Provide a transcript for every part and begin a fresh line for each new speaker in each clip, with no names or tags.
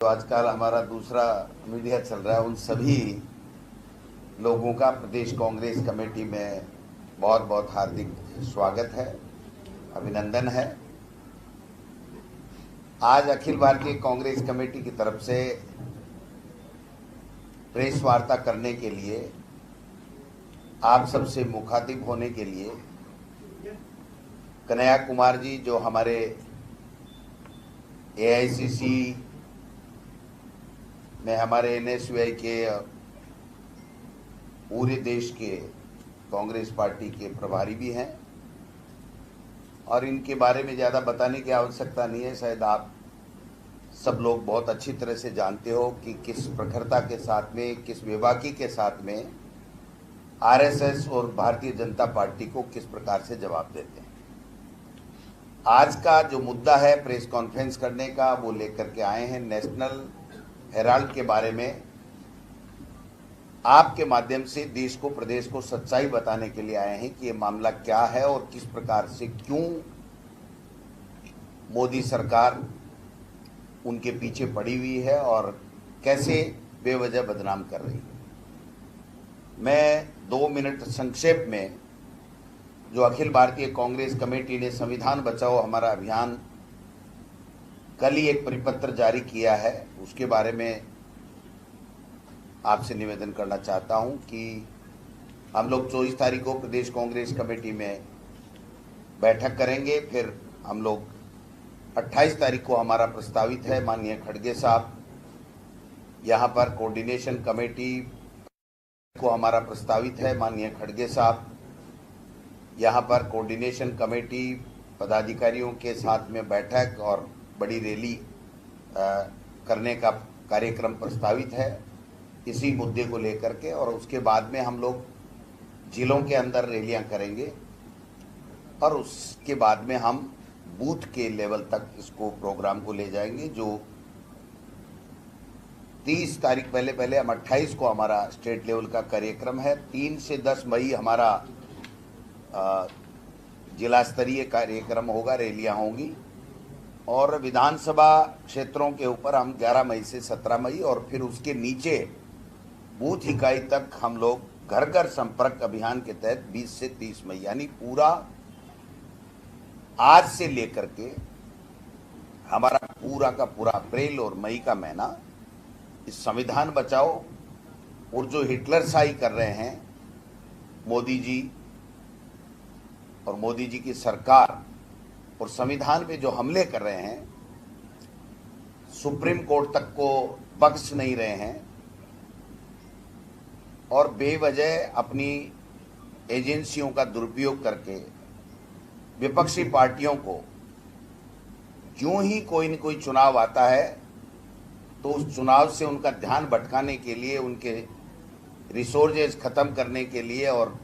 तो आजकल हमारा दूसरा मीडिया चल रहा है, उन सभी लोगों का प्रदेश कांग्रेस कमेटी में बहुत बहुत हार्दिक स्वागत है, अभिनंदन है। आज अखिल भारतीय कांग्रेस कमेटी की तरफ से प्रेस वार्ता करने के लिए, आप सबसे मुखातिब होने के लिए कन्हैया कुमार जी, जो हमारे एआईसीसी में हमारे एनएसयूआई के पूरे देश के कांग्रेस पार्टी के प्रभारी भी हैं, और इनके बारे में ज़्यादा बताने की आवश्यकता नहीं है। शायद आप सब लोग बहुत अच्छी तरह से जानते हो कि किस प्रखरता के साथ में, किस बेबाकी के साथ में आरएसएस और भारतीय जनता पार्टी को किस प्रकार से जवाब देते हैं। आज का जो मुद्दा है प्रेस कॉन्फ्रेंस करने का, वो लेकर के आए हैं। नेशनल हेराल्ड के बारे में आपके माध्यम से देश को, प्रदेश को सच्चाई बताने के लिए आए हैं कि ये मामला क्या है और किस प्रकार से, क्यों मोदी सरकार उनके पीछे पड़ी हुई है और कैसे बेवजह बदनाम कर रही है। मैं 2 मिनट संक्षेप में, जो अखिल भारतीय कांग्रेस कमेटी ने संविधान बचाओ हमारा अभियान कल ही एक परिपत्र जारी किया है, उसके बारे में आपसे निवेदन करना चाहता हूं कि हम लोग 24 तारीख को प्रदेश कांग्रेस कमेटी में बैठक करेंगे। फिर हम लोग 28 तारीख को हमारा प्रस्तावित है, माननीय खड़गे साहब यहाँ पर कोऑर्डिनेशन कमेटी को हमारा प्रस्तावित है, माननीय खड़गे साहब यहाँ पर कोऑर्डिनेशन कमेटी पदाधिकारियों के साथ में बैठक और बड़ी रैली करने का कार्यक्रम प्रस्तावित है इसी मुद्दे को लेकर के। और उसके बाद में हम लोग जिलों के अंदर रैलियां करेंगे और उसके बाद में हम बूथ के लेवल तक इसको, प्रोग्राम को ले जाएंगे। जो 30 तारीख पहले हम 28 को हमारा स्टेट लेवल का कार्यक्रम है। 3 से 10 मई हमारा जिला स्तरीय कार्यक्रम होगा, रैलियां होंगी। और विधानसभा क्षेत्रों के ऊपर हम 11 मई से 17 मई, और फिर उसके नीचे बूथ इकाई तक हम लोग घर घर संपर्क अभियान के तहत 20 से 30 मई, यानी पूरा आज से लेकर के हमारा पूरा का पूरा अप्रैल और मई का महीना इस संविधान बचाओ और जो हिटलरशाही कर रहे हैं मोदी जी और मोदी जी की सरकार, और संविधान पे जो हमले कर रहे हैं, सुप्रीम कोर्ट तक को बख्श नहीं रहे हैं और बेवजह अपनी एजेंसियों का दुरुपयोग करके विपक्षी पार्टियों को, यूं ही कोई न कोई चुनाव आता है तो उस चुनाव से उनका ध्यान भटकाने के लिए, उनके रिसोर्सेज खत्म करने के लिए और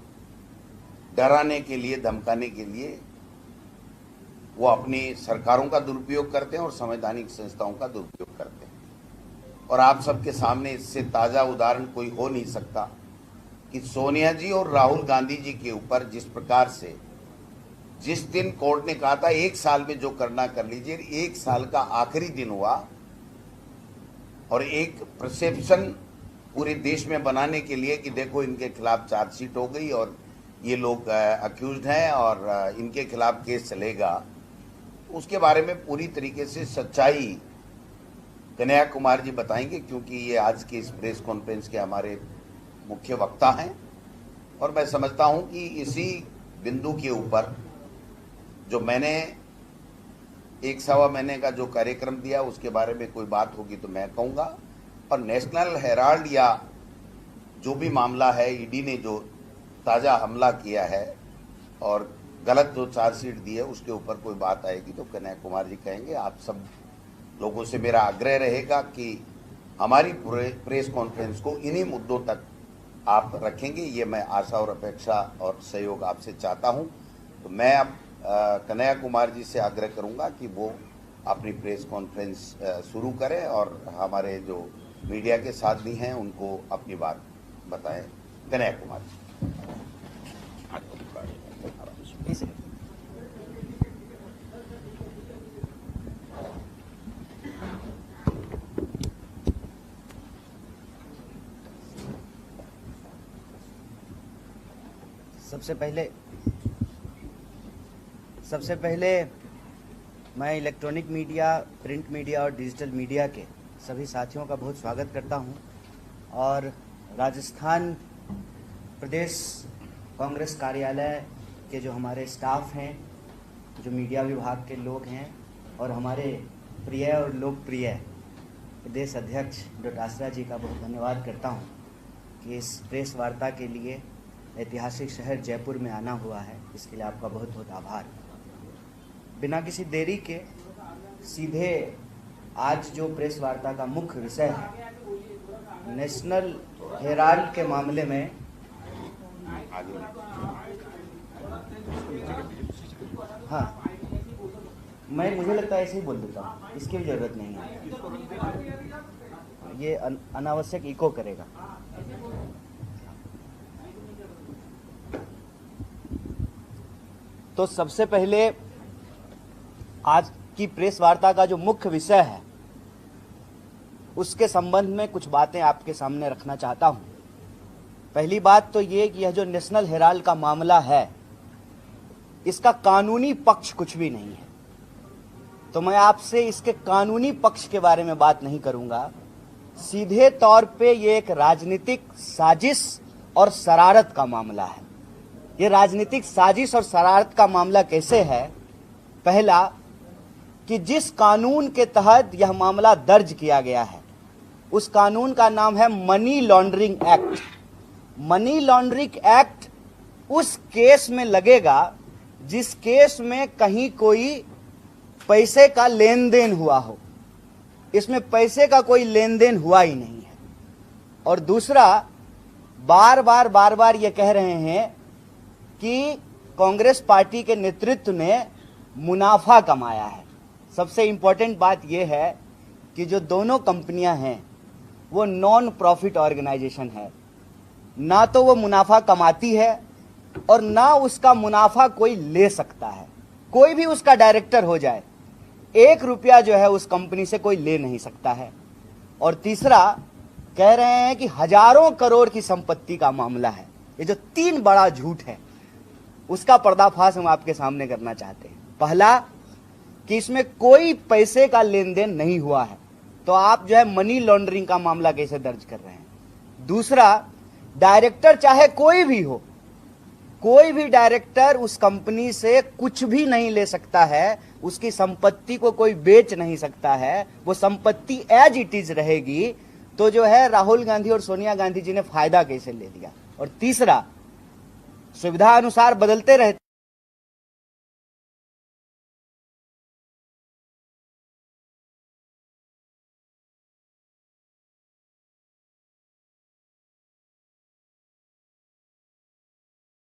डराने के लिए, धमकाने के लिए वो अपनी सरकारों का दुरुपयोग करते हैं और संवैधानिक संस्थाओं का दुरुपयोग करते हैं। और आप सबके सामने इससे ताज़ा उदाहरण कोई हो नहीं सकता कि सोनिया जी और राहुल गांधी जी के ऊपर जिस प्रकार से, जिस दिन कोर्ट ने कहा था 1 साल में जो करना कर लीजिए, 1 साल का आखिरी दिन हुआ और एक परसेप्शन पूरे देश में बनाने के लिए कि देखो इनके खिलाफ चार्जशीट हो गई और ये लोग अक्यूज्ड हैं और इनके खिलाफ केस चलेगा, उसके बारे में पूरी तरीके से सच्चाई कन्हैया कुमार जी बताएंगे, क्योंकि ये आज की इस प्रेस कॉन्फ्रेंस के हमारे मुख्य वक्ता हैं। और मैं समझता हूं कि इसी बिंदु के ऊपर जो मैंने 1 सवा महीने का जो कार्यक्रम दिया, उसके बारे में कोई बात होगी तो मैं कहूँगा। और नेशनल हेराल्ड या जो भी मामला है, ईडी ने जो ताज़ा हमला किया है और गलत जो चार्जशीट दी है, उसके ऊपर कोई बात आएगी तो कन्हैया कुमार जी कहेंगे। आप सब लोगों से मेरा आग्रह रहेगा कि हमारी पूरे प्रेस कॉन्फ्रेंस को इन्हीं मुद्दों तक आप रखेंगे, ये मैं आशा और अपेक्षा और सहयोग आपसे चाहता हूं। तो मैं अब कन्हैया कुमार जी से आग्रह करूंगा कि वो अपनी प्रेस कॉन्फ्रेंस शुरू करें और हमारे जो मीडिया के साथी हैं उनको अपनी बात बताएं। कन्हैया कुमार जी।
सबसे पहले मैं इलेक्ट्रॉनिक मीडिया, प्रिंट मीडिया और डिजिटल मीडिया के सभी साथियों का बहुत स्वागत करता हूं और राजस्थान प्रदेश कांग्रेस कार्यालय के जो हमारे स्टाफ हैं, जो मीडिया विभाग के लोग हैं और हमारे प्रिय और लोकप्रिय प्रदेश अध्यक्ष डोटासरा जी का बहुत धन्यवाद करता हूं कि इस प्रेस वार्ता के लिए ऐतिहासिक शहर जयपुर में आना हुआ है। इसके लिए आपका बहुत बहुत आभार। बिना किसी देरी के सीधे आज जो प्रेस वार्ता का मुख्य विषय है, नेशनल हेराल्ड के मामले में मुझे लगता है ऐसे ही बोल देता हूँ, इसकी भी जरूरत नहीं है, ये अनावश्यक इको करेगा। तो सबसे पहले आज की प्रेस वार्ता का जो मुख्य विषय है उसके संबंध में कुछ बातें आपके सामने रखना चाहता हूं। पहली बात तो ये कि यह जो नेशनल हेराल्ड का मामला है, इसका कानूनी पक्ष कुछ भी नहीं है, तो मैं आपसे इसके कानूनी पक्ष के बारे में बात नहीं करूंगा। सीधे तौर पे ये एक राजनीतिक साजिश और शरारत का मामला है। ये राजनीतिक साजिश और शरारत का मामला कैसे है? पहला, कि जिस कानून के तहत यह मामला दर्ज किया गया है उस कानून का नाम है money laundering act. Money laundering act उस केस में लगेगा जिस केस में कहीं कोई पैसे का लेन देन हुआ हो। इसमें पैसे का कोई लेन देन हुआ ही नहीं है। और दूसरा, बार बार ये कह रहे हैं कि कांग्रेस पार्टी के नेतृत्व ने मुनाफा कमाया है। सबसे इंपॉर्टेंट बात यह है कि जो दोनों कंपनियां हैं वो नॉन प्रॉफिट ऑर्गेनाइजेशन है, ना तो वो मुनाफा कमाती है और ना उसका मुनाफा कोई ले सकता है। कोई भी उसका डायरेक्टर हो जाए, 1 रुपया जो है उस कंपनी से कोई ले नहीं सकता है। और तीसरा, कह रहे हैं कि हजारों करोड़ की संपत्ति का मामला है। ये जो 3 बड़ा झूठ है उसका पर्दाफाश हम आपके सामने करना चाहते हैं। पहला, कि इसमें कोई पैसे का लेन देन नहीं हुआ है, तो आप जो है मनी लॉन्ड्रिंग का मामला कैसे दर्ज कर रहे हैं। दूसरा, डायरेक्टर चाहे कोई भी हो, कोई भी डायरेक्टर उस कंपनी से कुछ भी नहीं ले सकता है, उसकी संपत्ति को कोई बेच नहीं सकता है, वो संपत्ति एज इट इज रहेगी। तो जो है राहुल गांधी और सोनिया गांधी जी ने फायदा कैसे ले लिया। और तीसरा, सुविधा अनुसार बदलते रहते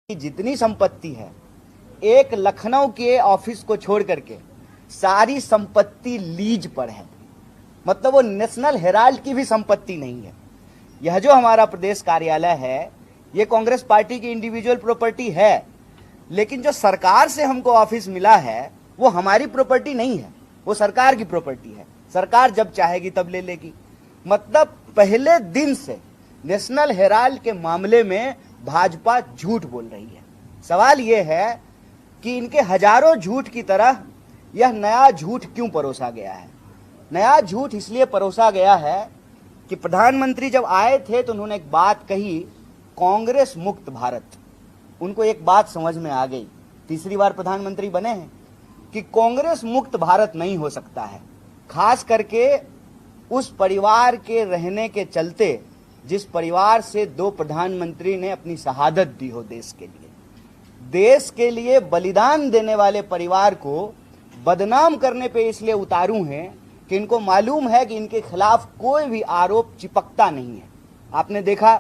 जितनी संपत्ति है, एक लखनऊ के ऑफिस को छोड़ करके सारी संपत्ति लीज पर है। मतलब वो नेशनल हेराल्ड की भी संपत्ति नहीं है। यह जो हमारा प्रदेश कार्यालय है, ये कांग्रेस पार्टी की इंडिविजुअल प्रॉपर्टी है, लेकिन जो सरकार से हमको ऑफिस मिला है वो हमारी प्रॉपर्टी नहीं है, वो सरकार की प्रॉपर्टी है। सरकार जब चाहेगी तब ले लेगी। मतलब पहले दिन से नेशनल हेराल्ड के मामले में भाजपा झूठ बोल रही है। सवाल यह है कि इनके हजारों झूठ की तरह यह नया झूठ क्यों परोसा गया है। नया झूठ इसलिए परोसा गया है कि प्रधानमंत्री जब आए थे तो उन्होंने एक बात कही, कांग्रेस मुक्त भारत। उनको एक बात समझ में आ गई, तीसरी बार प्रधानमंत्री बने हैं, कि कांग्रेस मुक्त भारत नहीं हो सकता है। खास करके उस परिवार के रहने के चलते जिस परिवार से 2 प्रधानमंत्री ने अपनी शहादत दी हो देश के लिए बलिदान देने वाले परिवार को बदनाम करने पे इसलिए उतारू हैं कि इनको मालूम है कि इनके खिलाफ कोई भी आरोप चिपकता नहीं है। आपने देखा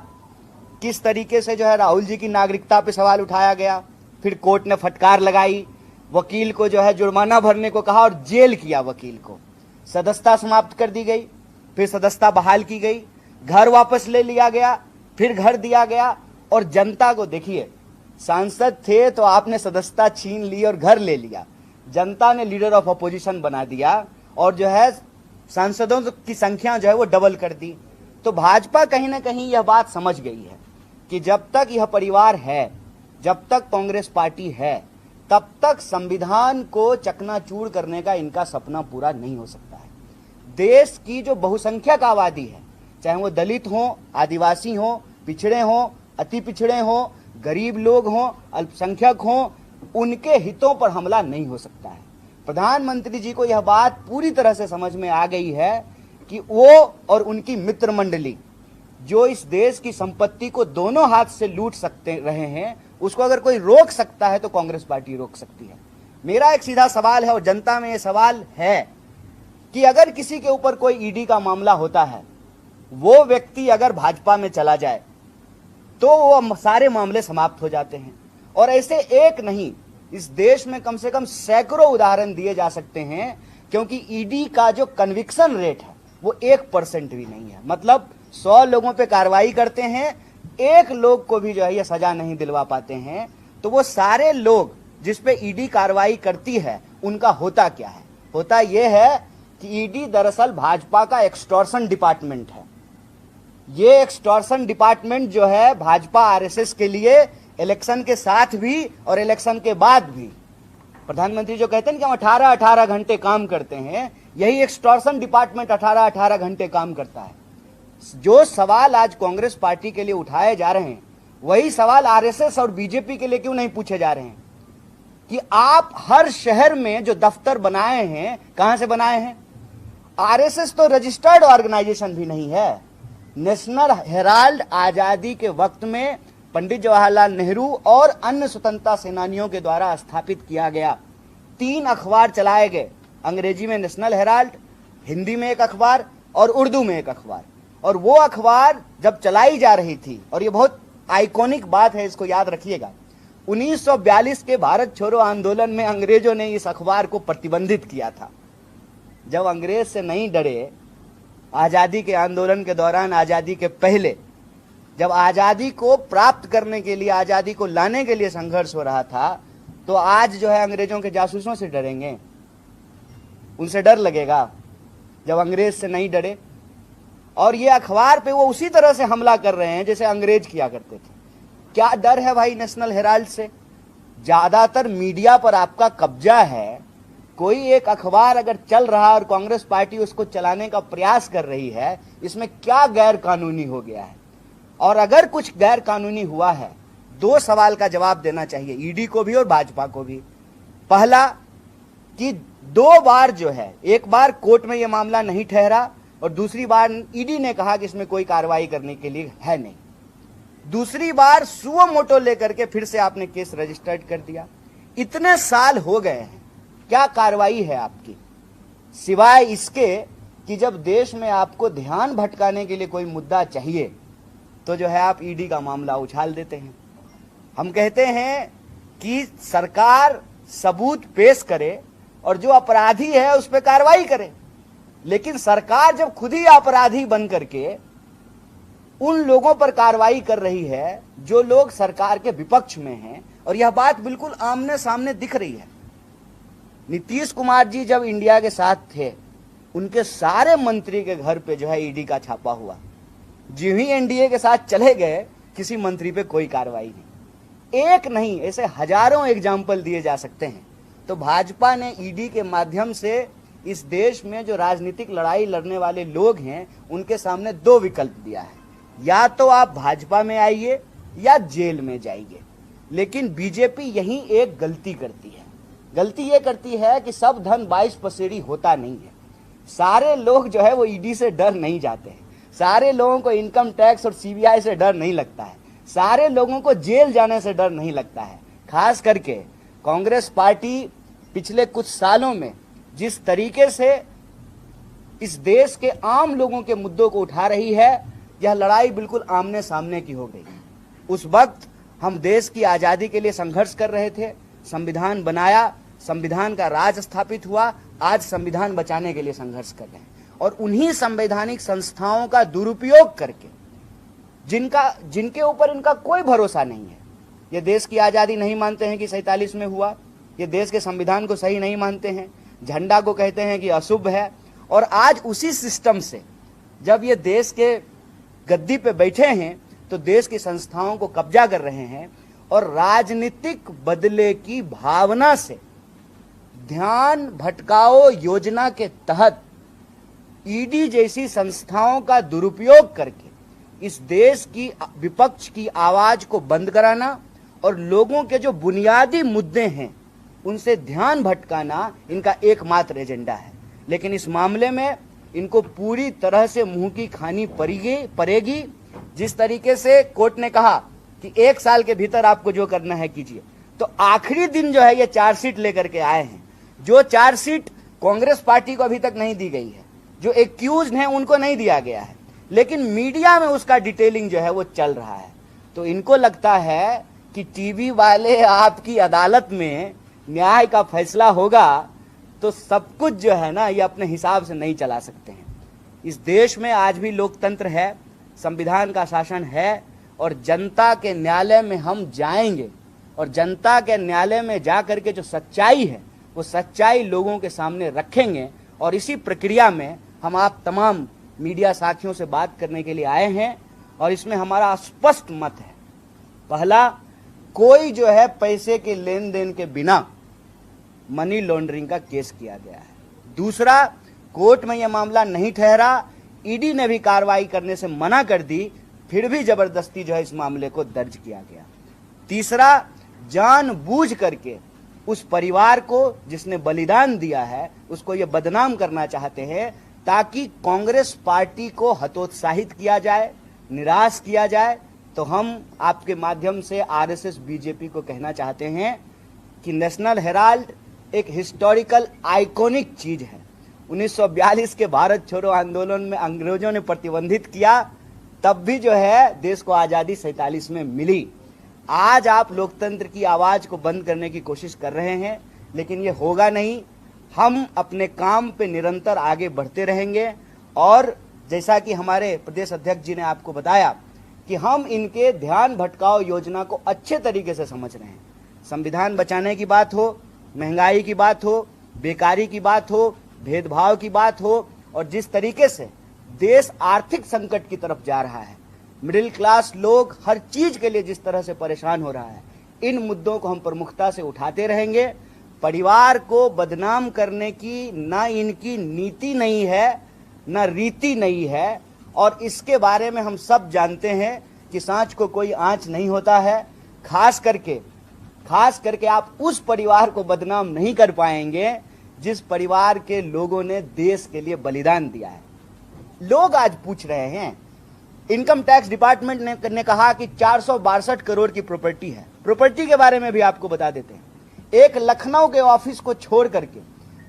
किस तरीके से जो है राहुल जी की नागरिकता पे सवाल उठाया गया, फिर कोर्ट ने फटकार लगाई, वकील को जो है जुर्माना भरने को कहा और जेल किया वकील को, सदस्यता समाप्त कर दी गई, फिर सदस्यता बहाल की गई, घर वापस ले लिया गया, फिर घर दिया गया। और जनता को देखिए, सांसद थे तो आपने सदस्यता छीन ली और घर ले लिया, जनता ने लीडर ऑफ अपोजिशन बना दिया और जो है सांसदों की संख्या जो है वो डबल कर दी। तो भाजपा कहीं ना कहीं यह बात समझ गई है कि जब तक यह परिवार है जब तक कांग्रेस पार्टी है तब तक संविधान को चकनाचूर करने का इनका सपना पूरा नहीं हो सकता है। देश की जो बहुसंख्यक आबादी है, चाहे वो दलित हो, आदिवासी हो, पिछड़े हो, अति पिछड़े हो, गरीब लोग हो, अल्पसंख्यक हो, उनके हितों पर हमला नहीं हो सकता है। प्रधानमंत्री जी को यह बात पूरी तरह से समझ में आ गई है कि वो और उनकी मित्र मंडली जो इस देश की संपत्ति को दोनों हाथ से लूट सकते रहे हैं, उसको अगर कोई रोक सकता है तो कांग्रेस पार्टी रोक सकती है। मेरा एक सीधा सवाल है और जनता में यह सवाल है कि अगर किसी के ऊपर कोई ईडी का मामला होता है, वो व्यक्ति अगर भाजपा में चला जाए तो वो सारे मामले समाप्त हो जाते हैं। और ऐसे एक नहीं, इस देश में कम से कम सैकड़ों उदाहरण दिए जा सकते हैं, क्योंकि ईडी का जो कन्विक्शन रेट है वो 1% भी नहीं है। मतलब 100 लोगों पे कार्रवाई करते हैं, एक लोग को भी जो है ये सजा नहीं दिलवा पाते हैं। तो वो सारे लोग जिस पे ईडी कार्रवाई करती है उनका होता क्या है? होता यह है कि ईडी दरअसल भाजपा का एक्सटॉर्शन डिपार्टमेंट है। ये एक्सटॉर्शन डिपार्टमेंट जो है भाजपा आरएसएस के लिए इलेक्शन के साथ भी और इलेक्शन के बाद भी, प्रधानमंत्री जो कहते हैं कि हम 18-18 घंटे काम करते हैं, यही एक्सटॉर्शन डिपार्टमेंट 18-18 घंटे काम करता है। जो सवाल आज कांग्रेस पार्टी के लिए उठाए जा रहे हैं, वही सवाल आरएसएस और बीजेपी के लिए क्यों नहीं पूछे जा रहे हैं कि आप हर शहर में जो दफ्तर बनाए हैं, कहां से बनाए हैं? आरएसएस तो रजिस्टर्ड ऑर्गेनाइजेशन भी नहीं है। नेशनल हेराल्ड आजादी के वक्त में पंडित जवाहरलाल नेहरू और अन्य स्वतंत्रता सेनानियों के द्वारा स्थापित किया गया 3 अखबार चलाए गए। अंग्रेजी में नेशनल हेराल्ड, हिंदी में एक अखबार और उर्दू में एक अखबार। और वो अखबार जब चलाई जा रही थी, और ये बहुत आइकॉनिक बात है, इसको याद रखिएगा, 1942 के भारत छोड़ो आंदोलन में अंग्रेजों ने इस अखबार को प्रतिबंधित किया था। जब अंग्रेज से नहीं डरे, आजादी के आंदोलन के दौरान, आजादी के पहले, जब आजादी को प्राप्त करने के लिए, आजादी को लाने के लिए संघर्ष हो रहा था, तो आज जो है अंग्रेजों के जासूसों से डरेंगे? उनसे डर लगेगा जब अंग्रेज से नहीं डरे। और ये अखबार पे वो उसी तरह से हमला कर रहे हैं जैसे अंग्रेज किया करते थे। क्या डर है भाई नेशनल हेराल्ड से? ज्यादातर मीडिया पर आपका कब्जा है। कोई एक अखबार अगर चल रहा है और कांग्रेस पार्टी उसको चलाने का प्रयास कर रही है, इसमें क्या गैर कानूनी हो गया है? और अगर कुछ गैर कानूनी हुआ है, 2 सवाल का जवाब देना चाहिए ईडी को भी और भाजपा को भी। पहला कि 2 बार जो है, एक बार कोर्ट में यह मामला नहीं ठहरा और दूसरी बार ईडी ने कहा कि इसमें कोई कार्रवाई करने के लिए है नहीं। दूसरी बार सुओ मोटो लेकर के फिर से आपने केस रजिस्टर्ड कर दिया। इतने साल हो गए हैं, क्या कार्रवाई है आपकी? सिवाय इसके कि जब देश में आपको ध्यान भटकाने के लिए कोई मुद्दा चाहिए तो जो है आप ईडी का मामला उछाल देते हैं। हम कहते हैं कि सरकार सबूत पेश करे और जो अपराधी है उस पर कार्रवाई करे, लेकिन सरकार जब खुद ही अपराधी बन करके उन लोगों पर कार्रवाई कर रही है जो लोग सरकार के विपक्ष में हैं, और यह बात बिल्कुल आमने सामने दिख रही है। नीतीश कुमार जी जब इंडिया के साथ थे, उनके सारे मंत्री के घर पे जो है ईडी का छापा हुआ। जो ही एनडीए के साथ चले गए, किसी मंत्री पे कोई कार्रवाई नहीं। एक नहीं, ऐसे हजारों एग्जाम्पल दिए जा सकते हैं। तो भाजपा ने ईडी के माध्यम से इस देश में जो राजनीतिक लड़ाई लड़ने वाले लोग हैं, उनके सामने 2 विकल्प दिया है, या तो आप भाजपा में आइए या जेल में जाइए। लेकिन बीजेपी यही एक गलती करती है। गलती ये करती है कि सब धन 22 पसेरी होता नहीं है। सारे लोग जो है वो ईडी से डर नहीं जाते हैं। सारे लोगों को इनकम टैक्स और सीबीआई से डर नहीं लगता है। सारे लोगों को जेल जाने से डर नहीं लगता है। खास करके कांग्रेस पार्टी पिछले कुछ सालों में जिस तरीके से इस देश के आम लोगों के मुद्दों को उठा रही है, यह लड़ाई बिल्कुल आमने सामने की हो गई। उस वक्त हम देश की आजादी के लिए संघर्ष कर रहे थे, संविधान बनाया, संविधान का राज स्थापित हुआ। आज संविधान बचाने के लिए संघर्ष कर रहे हैं, और उन्हीं संवैधानिक संस्थाओं का दुरुपयोग करके, जिनके ऊपर इनका कोई भरोसा नहीं है, ये देश की आजादी नहीं मानते हैं कि 47 में हुआ, ये देश के संविधान को सही नहीं मानते हैं, झंडा को कहते हैं कि अशुभ है। और आज उसी सिस्टम से जब ये देश के गद्दी पे बैठे हैं तो देश की संस्थाओं को कब्जा कर रहे हैं, और राजनीतिक बदले की भावना से ध्यान भटकाओ योजना के तहत ईडी जैसी संस्थाओं का दुरुपयोग करके इस देश की विपक्ष की आवाज को बंद कराना और लोगों के जो बुनियादी मुद्दे हैं उनसे ध्यान भटकाना इनका एकमात्र एजेंडा है। लेकिन इस मामले में इनको पूरी तरह से मुंह की खानी पड़ेगी। जिस तरीके से कोर्ट ने कहा कि 1 साल के भीतर आपको जो करना है कीजिए, तो आखिरी दिन जो है ये चार्जशीट लेकर के आए हैं। जो चार्जशीट कांग्रेस पार्टी को अभी तक नहीं दी गई है, जो एक्यूज्ड हैं उनको नहीं दिया गया है, लेकिन मीडिया में उसका डिटेलिंग जो है वो चल रहा है। तो इनको लगता है कि टीवी वाले आपकी अदालत में न्याय का फैसला होगा तो सब कुछ जो है ना ये अपने हिसाब से नहीं चला सकते हैं। इस देश में आज भी लोकतंत्र है, संविधान का शासन है और जनता के न्यायालय में हम जाएंगे और जनता के न्यायालय में जा करके जो सच्चाई है वो सच्चाई लोगों के सामने रखेंगे। और इसी प्रक्रिया में हम आप तमाम मीडिया साथियों से बात करने के लिए आए हैं और इसमें हमारा स्पष्ट मत है। पहला, कोई जो है पैसे के लेन देन के बिना मनी लॉन्ड्रिंग का केस किया गया है। दूसरा, कोर्ट में यह मामला नहीं ठहरा, ईडी ने भी कार्रवाई करने से मना कर दी, फिर भी जबरदस्ती जो है इस मामले को दर्ज किया गया। तीसरा, जानबूझ करके उस परिवार को जिसने बलिदान दिया है उसको ये बदनाम करना चाहते हैं ताकि कांग्रेस पार्टी को हतोत्साहित किया जाए, निराश किया जाए। तो हम आपके माध्यम से आरएसएस बीजेपी को कहना चाहते हैं कि नेशनल हेराल्ड एक हिस्टोरिकल आइकॉनिक चीज है। 1942 के भारत छोड़ो आंदोलन में अंग्रेजों ने प्रतिबंधित किया, तब भी जो है देश को आजादी 47 में मिली। आज आप लोकतंत्र की आवाज को बंद करने की कोशिश कर रहे हैं, लेकिन ये होगा नहीं। हम अपने काम पे निरंतर आगे बढ़ते रहेंगे और जैसा कि हमारे प्रदेश अध्यक्ष जी ने आपको बताया कि हम इनके ध्यान भटकाओ योजना को अच्छे तरीके से समझ रहे हैं। संविधान बचाने की बात हो, महंगाई की बात हो, बेकारी की बात हो, भेदभाव की बात हो और जिस तरीके से देश आर्थिक संकट की तरफ जा रहा है, मिडिल क्लास लोग हर चीज के लिए जिस तरह से परेशान हो रहा है, इन मुद्दों को हम प्रमुखता से उठाते रहेंगे। परिवार को बदनाम करने की ना इनकी नीति नहीं है, ना रीति नहीं है और इसके बारे में हम सब जानते हैं कि सांच को कोई आंच नहीं होता है। खास करके आप उस परिवार को बदनाम नहीं कर पाएंगे जिस परिवार के लोगों ने देश के लिए बलिदान दिया है। लोग आज पूछ रहे हैं, इनकम टैक्स डिपार्टमेंट ने कहा कि 462 करोड़ की प्रॉपर्टी है। प्रॉपर्टी के बारे में भी आपको बता देते हैं, एक लखनऊ के ऑफिस को छोड़ करके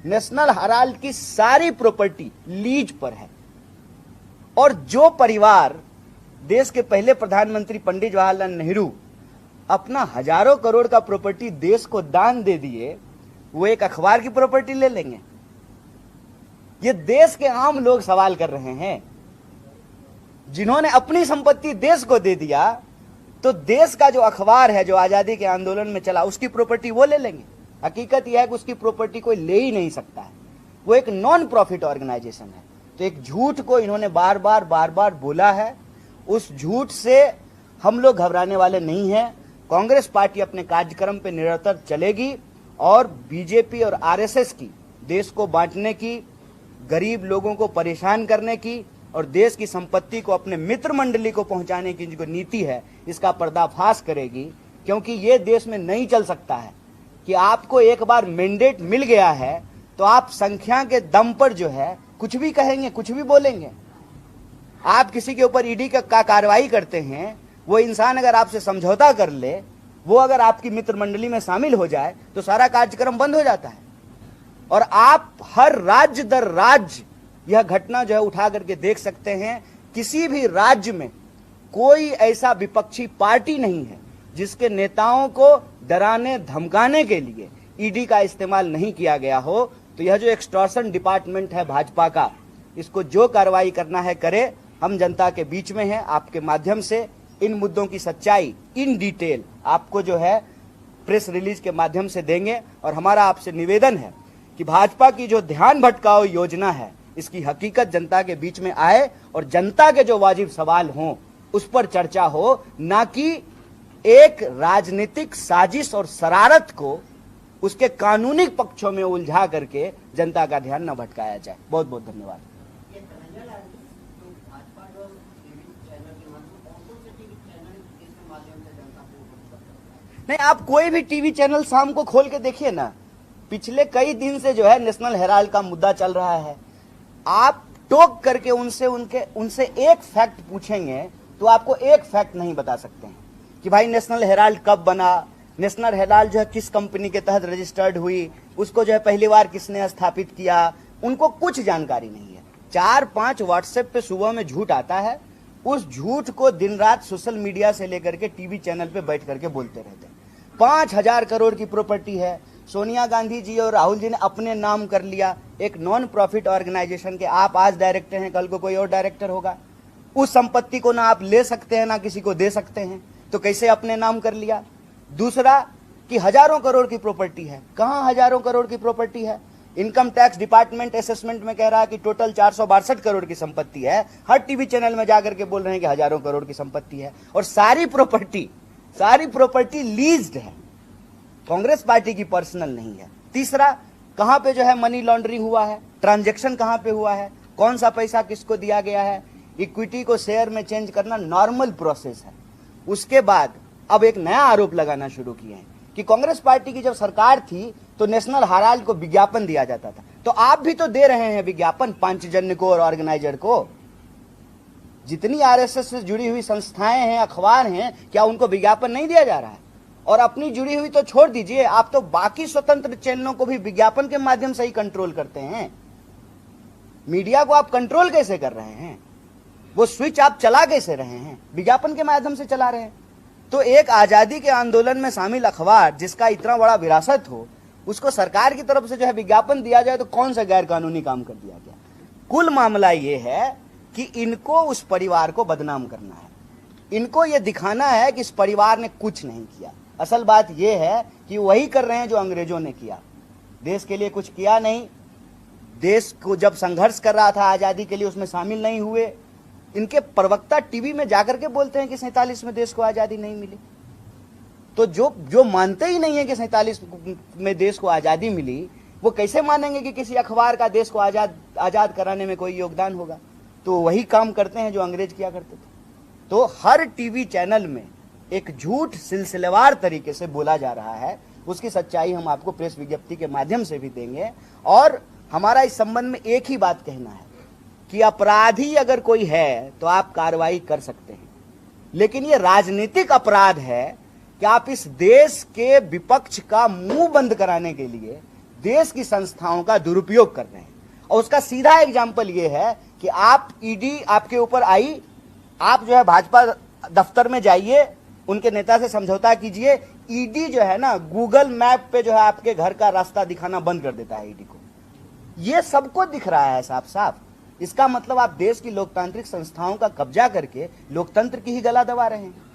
नेशनल हेराल्ड की सारी प्रॉपर्टी लीज पर है। और जो परिवार, देश के पहले प्रधानमंत्री पंडित जवाहरलाल नेहरू अपना हजारों करोड़ का प्रॉपर्टी देश को दान दे दिए, वो एक अखबार की प्रॉपर्टी ले लेंगे? ये देश के आम लोग सवाल कर रहे हैं। जिन्होंने अपनी संपत्ति देश को दे दिया, तो देश का जो अखबार है जो आजादी के आंदोलन में चला, उसकी प्रॉपर्टी वो ले लेंगे? हकीकत यह है कि उसकी प्रॉपर्टी कोई ले ही नहीं सकता है। वो एक नॉन प्रॉफिट ऑर्गेनाइजेशन है। तो एक झूठ को इन्होंने बार बार बोला है। उस झूठ से हम लोग घबराने वाले नहीं हैं। कांग्रेस पार्टी अपने कार्यक्रम पे निरंतर चलेगी और बीजेपी और आरएसएस की देश को बांटने की, गरीब लोगों को परेशान करने की और देश की संपत्ति को अपने मित्र मंडली को पहुंचाने की जो नीति है, इसका पर्दाफाश करेगी। क्योंकि ये देश में नहीं चल सकता है कि आपको एक बार मैंडेट मिल गया है तो आप संख्या के दम पर जो है कुछ भी कहेंगे, कुछ भी बोलेंगे। आप किसी के ऊपर ईडी का कार्रवाई करते हैं, वो इंसान अगर आपसे समझौता कर ले, वो अगर आपकी मित्र मंडली में शामिल हो जाए तो सारा कार्यक्रम बंद हो जाता है। और आप हर राज्य दर राज्य यह घटना जो है उठा करके देख सकते हैं। किसी भी राज्य में कोई ऐसा विपक्षी पार्टी नहीं है जिसके नेताओं को डराने धमकाने के लिए ईडी का इस्तेमाल नहीं किया गया हो। तो यह जो एक्सटॉर्शन डिपार्टमेंट है भाजपा का, इसको जो कार्रवाई करना है करे। हम जनता के बीच में हैं, आपके माध्यम से इन मुद्दों की सच्चाई इन डिटेल आपको जो है प्रेस रिलीज के माध्यम से देंगे। और हमारा आपसे निवेदन है कि भाजपा की जो ध्यान भटकाओ योजना है, इसकी हकीकत जनता के बीच में आए और जनता के जो वाजिब सवाल हों उस पर चर्चा हो, ना कि एक राजनीतिक साजिश और शरारत को उसके कानूनी पक्षों में उलझा करके जनता का ध्यान न भटकाया जाए। बहुत बहुत धन्यवाद। नहीं, आप कोई भी टीवी चैनल शाम को खोल के देखिए ना, पिछले कई दिन से जो है नेशनल हेराल्ड का मुद्दा चल रहा है। आप टोक करके उनसे एक फैक्ट पूछेंगे तो आपको एक फैक्ट नहीं बता सकते हैं कि भाई नेशनल हेराल्ड कब बना, नेशनल हेराल्ड जो है किस कंपनी के तहत रजिस्टर्ड हुई, उसको जो है पहली बार किसने स्थापित किया, उनको कुछ जानकारी नहीं है। 4-5 व्हाट्सएप पे सुबह में झूठ आता है, उस झूठ को दिन रात सोशल मीडिया से लेकर के टीवी चैनल पे बैठ करके बोलते रहते हैं। 5,000 करोड़ की प्रॉपर्टी है, सोनिया गांधी जी और राहुल जी ने अपने नाम कर लिया, एक नॉन प्रॉफिट ऑर्गेनाइजेशन के। आप आज डायरेक्टर हैं, कल को कोई और डायरेक्टर होगा, उस संपत्ति को ना आप ले सकते हैं ना किसी को दे सकते हैं, तो कैसे अपने नाम कर लिया। दूसरा कि हजारों करोड़ की प्रॉपर्टी है, कहां हजारों करोड़ की प्रॉपर्टी है। इनकम टैक्स डिपार्टमेंट असेसमेंट में कह रहा है कि टोटल 462 करोड़ की संपत्ति है, हर टीवी चैनल में जाकर के बोल रहे हैं कि हजारों करोड़ की संपत्ति है, और सारी प्रॉपर्टी लीज्ड है, कांग्रेस पार्टी की पर्सनल नहीं है। तीसरा, कहां पे जो है मनी लॉन्ड्रिंग हुआ है, ट्रांजैक्शन कहां पे हुआ है, कौन सा पैसा किसको दिया गया है। इक्विटी को शेयर में चेंज करना नॉर्मल प्रोसेस है। उसके बाद अब एक नया आरोप लगाना शुरू किए हैं कि कांग्रेस पार्टी की जब सरकार थी तो नेशनल हेराल्ड को विज्ञापन दिया जाता था, तो आप भी तो दे रहे हैं विज्ञापन पांचजन्य को और ऑर्गेनाइजर को। जितनी आरएसएस से जुड़ी हुई संस्थाएं हैं, अखबार हैं, क्या उनको विज्ञापन नहीं दिया जा रहा है? और अपनी जुड़ी हुई तो छोड़ दीजिए, आप तो बाकी स्वतंत्र चैनलों को भी विज्ञापन के माध्यम से ही कंट्रोल करते हैं। मीडिया को आप कंट्रोल कैसे कर रहे हैं? वो स्विच आप चला कैसे रहे हैं? विज्ञापन के माध्यम से चला रहे हैं। तो एक आजादी के आंदोलन में शामिल अखबार जिसका इतना बड़ा विरासत हो, उसको सरकार की तरफ से जो है विज्ञापन दिया जाए तो कौन सा गैर कानूनी काम कर दिया गया? कुल मामला ये है कि इनको उस परिवार को बदनाम करना है, इनको ये दिखाना है कि इस परिवार ने कुछ नहीं किया। असल बात ये है कि वही कर रहे हैं जो अंग्रेजों ने किया, देश के लिए कुछ किया नहीं। देश को जब संघर्ष कर रहा था आजादी के लिए, उसमें शामिल नहीं हुए। इनके प्रवक्ता टीवी में जाकर के बोलते हैं कि 47 में देश को आजादी नहीं मिली। तो जो मानते ही नहीं है कि 47 में देश को आजादी मिली, वो कैसे मानेंगे कि किसी अखबार का देश को आजाद कराने में कोई योगदान होगा? तो वही काम करते हैं जो अंग्रेज किया करते थे। तो हर टीवी चैनल में एक झूठ सिलसिलेवार तरीके से बोला जा रहा है, उसकी सच्चाई हम आपको प्रेस विज्ञप्ति के माध्यम से भी देंगे। और हमारा इस संबंध में एक ही बात कहना है कि अपराधी अगर कोई है तो आप कार्रवाई कर सकते हैं, लेकिन ये राजनीतिक अपराध है कि आप इस देश के विपक्ष का मुंह बंद कराने के लिए देश की संस्थाओं का दुरुपयोग कर रहे हैं। और उसका सीधा एग्जाम्पल ये है कि आप ईडी आपके ऊपर आई, आप जो है भाजपा दफ्तर में जाइए, उनके नेता से समझौता कीजिए, ईडी जो है ना गूगल मैप पे जो है आपके घर का रास्ता दिखाना बंद कर देता है ईडी को। ये सबको दिख रहा है साफ साफ। इसका मतलब आप देश की लोकतांत्रिक संस्थाओं का कब्जा करके लोकतंत्र की ही गला दबा रहे हैं।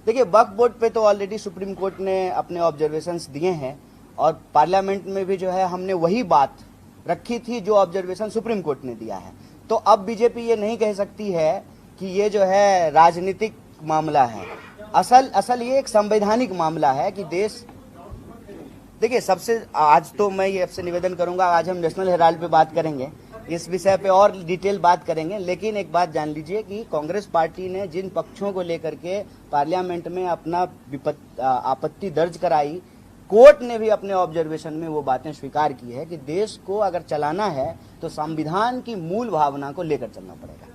देखिए, वक्फ बोर्ड पे तो ऑलरेडी सुप्रीम कोर्ट ने अपने ऑब्जर्वेशंस दिए हैं, और पार्लियामेंट में भी जो है हमने वही बात रखी थी जो ऑब्जर्वेशन सुप्रीम कोर्ट ने दिया है। तो अब बीजेपी ये नहीं कह सकती है कि ये जो है राजनीतिक मामला है। असल ये एक संवैधानिक मामला है कि देश, देखिए, सबसे आज तो मैं ये आपसे निवेदन करूंगा, आज हम नेशनल हेराल्ड पे बात करेंगे, इस विषय पे और डिटेल बात करेंगे, लेकिन एक बात जान लीजिए कि कांग्रेस पार्टी ने जिन पक्षों को लेकर के पार्लियामेंट में अपना आपत्ति दर्ज कराई, कोर्ट ने भी अपने ऑब्जर्वेशन में वो बातें स्वीकार की है कि देश को अगर चलाना है तो संविधान की मूल भावना को लेकर चलना पड़ेगा।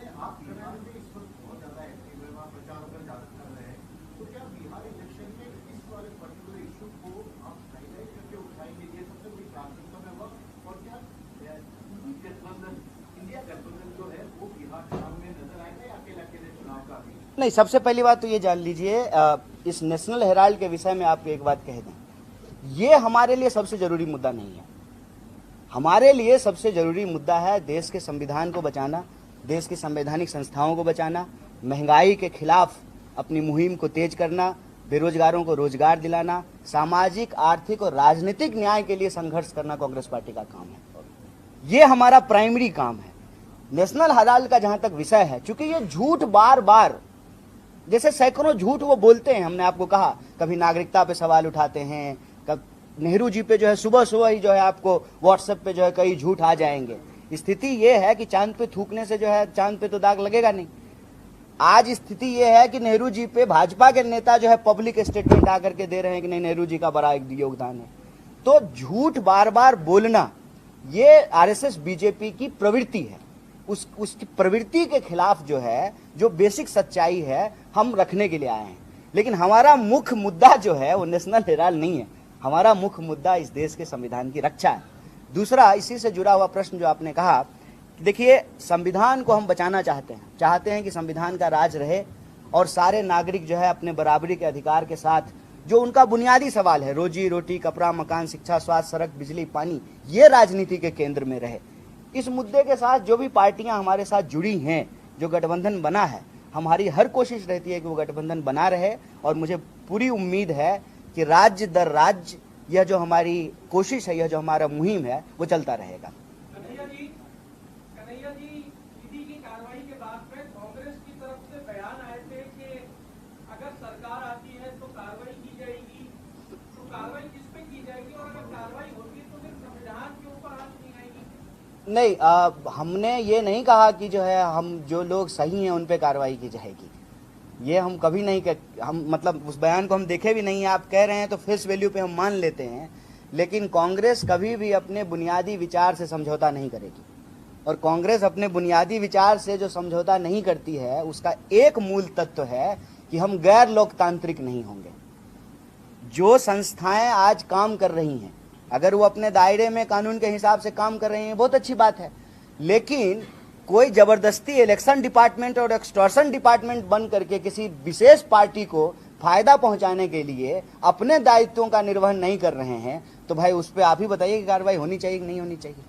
नहीं, सबसे पहली बात तो ये जान लीजिए, इस नेशनल हेराल्ड के विषय में आपको एक बात कह दें, ये हमारे लिए सबसे जरूरी मुद्दा नहीं है। हमारे लिए सबसे जरूरी मुद्दा है देश के संविधान को बचाना, देश की संवैधानिक संस्थाओं को बचाना, महंगाई के खिलाफ अपनी मुहिम को तेज करना, बेरोजगारों को रोजगार दिलाना, सामाजिक, आर्थिक और राजनीतिक न्याय के लिए संघर्ष करना कांग्रेस पार्टी का काम है। ये हमारा प्राइमरी काम है। नेशनल हेराल्ड का जहां तक विषय है, चूंकि ये झूठ बार बार, जैसे सैकड़ों झूठ वो बोलते हैं, हमने आपको कहा, कभी नागरिकता पे सवाल उठाते हैं, कब नेहरू जी पे जो है सुबह सुबह ही जो है आपको व्हाट्सएप पे जो है कई झूठ आ जाएंगे। स्थिति ये है कि चांद पे थूकने से जो है चांद पे तो दाग लगेगा नहीं। आज स्थिति ये है कि नेहरू जी पे भाजपा के नेता जो है पब्लिक स्टेटमेंट आकर के दे रहे हैं कि नहीं, नेहरू जी का बड़ा एक योगदान है। तो झूठ बार बार बोलना ये आरएसएस बीजेपी की प्रवृत्ति है। उसकी प्रवृत्ति के खिलाफ जो है, जो बेसिक सच्चाई है, हम रखने के लिए आए हैं। लेकिन हमारा मुख्य मुद्दा जो है वो नेशनल हेराल्ड नहीं है। हमारा मुख्य मुद्दा इस देश के संविधान की रक्षा है। दूसरा, इसी से जुड़ा हुआ प्रश्न जो आपने कहा, देखिए, संविधान को हम बचाना चाहते हैं कि संविधान का राज रहे और सारे नागरिक जो है अपने बराबरी के अधिकार के साथ जो उनका बुनियादी सवाल है, रोजी रोटी, कपड़ा, मकान, शिक्षा, स्वास्थ्य, सड़क, बिजली, पानी, ये राजनीति के केंद्र में रहे। इस मुद्दे के साथ जो भी पार्टियां हमारे साथ जुड़ी हैं, जो गठबंधन बना है, हमारी हर कोशिश रहती है कि वो गठबंधन बना रहे। और मुझे पूरी उम्मीद है कि राज्य दर राज्य यह जो हमारी कोशिश है, यह जो हमारा मुहिम है, वो चलता रहेगा।
कन्हैया जी, ईडी की कार्रवाई के बाद में कांग्रेस की तरफ से बयान आए थे कि अगर सरकार आती है तो कार्रवाई की जाएगी। तो कार्रवाई किस पे की जाएगी, और अगर कार्रवाई होती है तो फिर संविधान के ऊपर हाथ नहीं आएगी?
नहीं, हमने ये नहीं कहा कि जो है हम जो लोग सही हैं उन पे कार्रवाई की जाएगी। ये हम कभी नहीं हम मतलब उस बयान को हम देखे भी नहीं है। आप कह रहे हैं तो फेस वैल्यू पे हम मान लेते हैं, लेकिन कांग्रेस कभी भी अपने बुनियादी विचार से समझौता नहीं करेगी। और कांग्रेस अपने बुनियादी विचार से जो समझौता नहीं करती है, उसका एक मूल तत्व है कि हम गैर लोकतांत्रिक नहीं होंगे। जो संस्थाएं आज काम कर रही हैं, अगर वो अपने दायरे में कानून के हिसाब से काम कर रही हैं, बहुत अच्छी बात है। लेकिन कोई जबरदस्ती इलेक्शन डिपार्टमेंट और एक्सटॉर्शन डिपार्टमेंट बन करके किसी विशेष पार्टी को फायदा पहुंचाने के लिए अपने दायित्वों का निर्वहन नहीं कर रहे हैं, तो भाई उस पर आप ही बताइए कि कार्रवाई होनी चाहिए कि नहीं होनी चाहिए।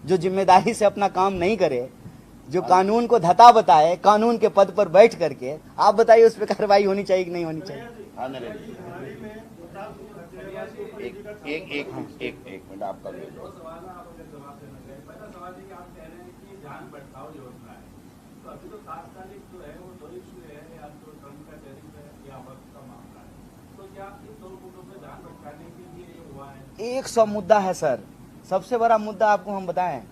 जो जिम्मेदारी से अपना काम नहीं करे, जो कानून को धता बताए, कानून के पद पर बैठ करके, आप बताइए उस पर कार्रवाई होनी चाहिए कि नहीं होनी चाहिए।
एक मिनट आपका
एक सौ मुद्दा है सर। सबसे बड़ा मुद्दा आपको हम बताएं,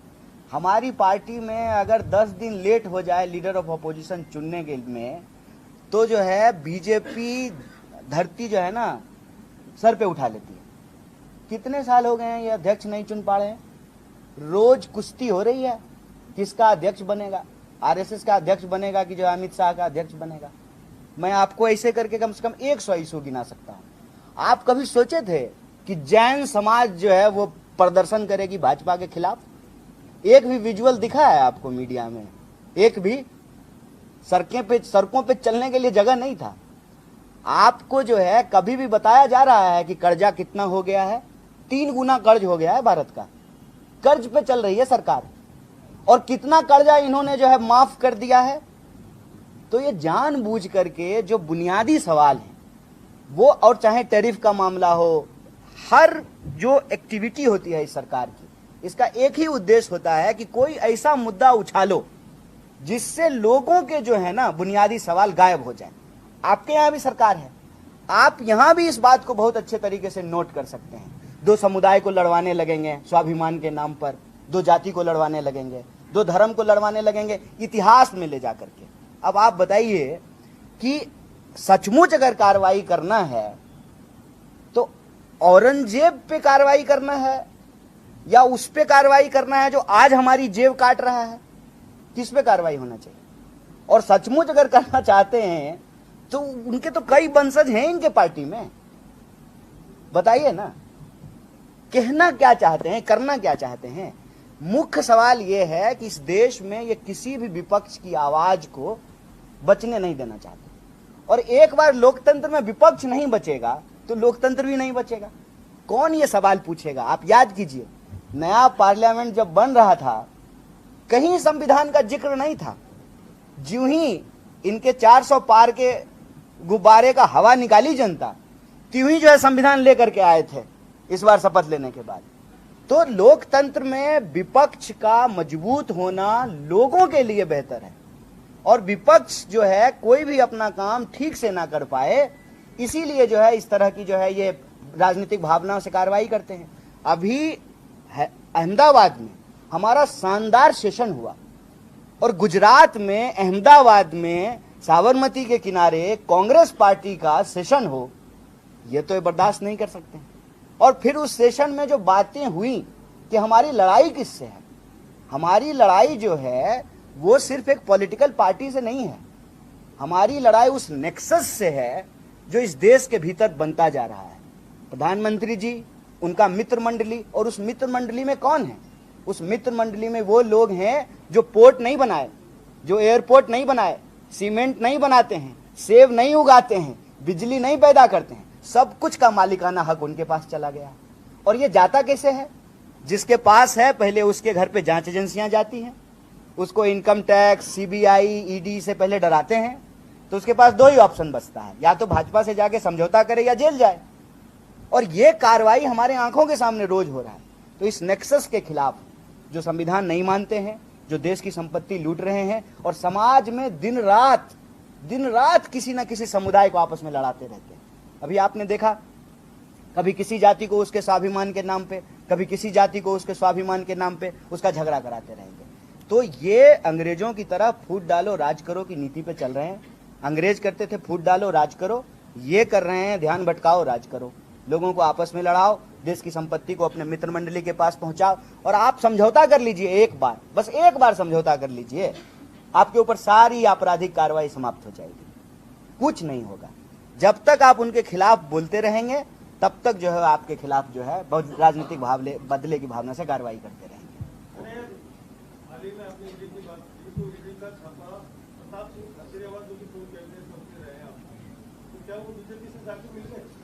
हमारी पार्टी में अगर 10 दिन लेट हो जाए लीडर ऑफ अपोजिशन चुनने के में, तो जो है बीजेपी धरती जो है ना सर पे उठा लेती है। कितने साल हो गए हैं ये अध्यक्ष नहीं चुन पा रहे हैं। रोज कुश्ती हो रही है, किसका अध्यक्ष बनेगा, आरएसएस का अध्यक्ष बनेगा कि जो अमित शाह का अध्यक्ष बनेगा। मैं आपको ऐसे करके कम से कम 100 इशू गिना सकता हूं। आप कभी सोचे थे कि जैन समाज जो है वो प्रदर्शन करेगी भाजपा के खिलाफ? एक भी विजुअल दिखा है आपको मीडिया में? एक भी? सड़कों पे चलने के लिए जगह नहीं था। आपको जो है कभी भी बताया जा रहा है कि कर्जा कितना हो गया है? 3 गुना कर्ज हो गया है भारत का। कर्ज पे चल रही है सरकार, और कितना कर्जा इन्होंने जो है माफ कर दिया है। तो ये जानबूझ करके जो बुनियादी सवाल है वो, और चाहे टैरिफ का मामला हो, हर जो एक्टिविटी होती है इस सरकार की, इसका एक ही उद्देश्य होता है कि कोई ऐसा मुद्दा उछालो जिससे लोगों के जो है ना बुनियादी सवाल गायब हो जाए। आपके यहां भी सरकार है, आप यहां भी इस बात को बहुत अच्छे तरीके से नोट कर सकते हैं। 2 समुदाय को लड़वाने लगेंगे स्वाभिमान के नाम पर, 2 जाति को लड़वाने लगेंगे, 2 धर्म को लड़वाने लगेंगे इतिहास में ले जाकर के। अब आप बताइए कि सचमुच अगर कार्रवाई करना है तो औरंगजेब पे कार्रवाई करना है या उस पे कार्रवाई करना है जो आज हमारी जेब काट रहा है? किस पे कार्रवाई होना चाहिए? और सचमुच अगर करना चाहते हैं तो उनके तो कई वंशज हैं इनके पार्टी में, बताइए ना। कहना क्या चाहते हैं, करना क्या चाहते हैं? मुख्य सवाल यह है कि इस देश में ये किसी भी विपक्ष की आवाज को बचने नहीं देना चाहते। और एक बार लोकतंत्र में विपक्ष नहीं बचेगा तो लोकतंत्र भी नहीं बचेगा। कौन ये सवाल पूछेगा? आप याद कीजिए, नया पार्लियामेंट जब बन रहा था कहीं संविधान का जिक्र नहीं था। ज्यों ही इनके 400 पार के गुब्बारे का हवा निकाली जनता, त्यों ही जो है संविधान लेकर के आए थे इस बार शपथ लेने के बाद। तो लोकतंत्र में विपक्ष का मजबूत होना लोगों के लिए बेहतर है, और विपक्ष जो है कोई भी अपना काम ठीक से ना कर पाए, इसीलिए जो है इस तरह की जो है ये राजनीतिक भावनाओं से कार्रवाई करते हैं। अभी अहमदाबाद में हमारा शानदार सेशन हुआ, और गुजरात में अहमदाबाद में साबरमती के किनारे कांग्रेस पार्टी का सेशन हो, ये तो बर्दाश्त नहीं कर सकते। और फिर उस सेशन में जो बातें हुई कि हमारी लड़ाई किससे है, हमारी लड़ाई जो है वो सिर्फ एक पॉलिटिकल पार्टी से नहीं है, हमारी लड़ाई उस नेक्सस से है जो इस देश के भीतर बनता जा रहा है। प्रधानमंत्री जी, उनका मित्र मंडली, और उस मित्र मंडली में कौन है? उस मित्र मंडली में वो लोग हैं जो पोर्ट नहीं बनाए, जो एयरपोर्ट नहीं बनाए, सीमेंट नहीं बनाते हैं, सेब नहीं उगाते हैं, बिजली नहीं पैदा करते हैं, सब कुछ का मालिकाना हक उनके पास चला गया। और ये जाता कैसे है? जिसके पास है पहले उसके घर पे जांच एजेंसियां जाती हैं, उसको इनकम टैक्स, सीबीआई, ईडी से पहले डराते हैं, तो उसके पास दो ही ऑप्शन बचता है, या तो भाजपा से जाके समझौता करे या जेल जाए। और ये कार्रवाई हमारे आंखों के सामने रोज हो रहा है। तो इस नेक्सस के खिलाफ, जो संविधान नहीं मानते हैं, जो देश की संपत्ति लूट रहे हैं और समाज में दिन रात किसी ना किसी समुदाय को आपस में लड़ाते रहते हैं। अभी आपने देखा, कभी किसी जाति को उसके स्वाभिमान के नाम पे, कभी किसी जाति को उसके स्वाभिमान के नाम पे उसका झगड़ा कराते रहेंगे। तो ये अंग्रेजों की तरह फूट डालो राज करो की नीति पे चल रहे हैं। अंग्रेज करते थे फूट डालो राज करो, ये कर रहे हैं ध्यान भटकाओ राज करो, लोगों को आपस में लड़ाओ, देश की संपत्ति को अपने मित्र मंडली के पास पहुंचाओ, और आप समझौता कर लीजिए एक बार, बस एक बार समझौता कर लीजिए, आपके ऊपर सारी आपराधिक कार्रवाई समाप्त हो जाएगी, कुछ नहीं होगा। जब तक आप उनके खिलाफ बोलते रहेंगे तब तक जो है आपके खिलाफ जो है बहुत राजनीतिक बदले की भावना से कार्रवाई करते रहेंगे।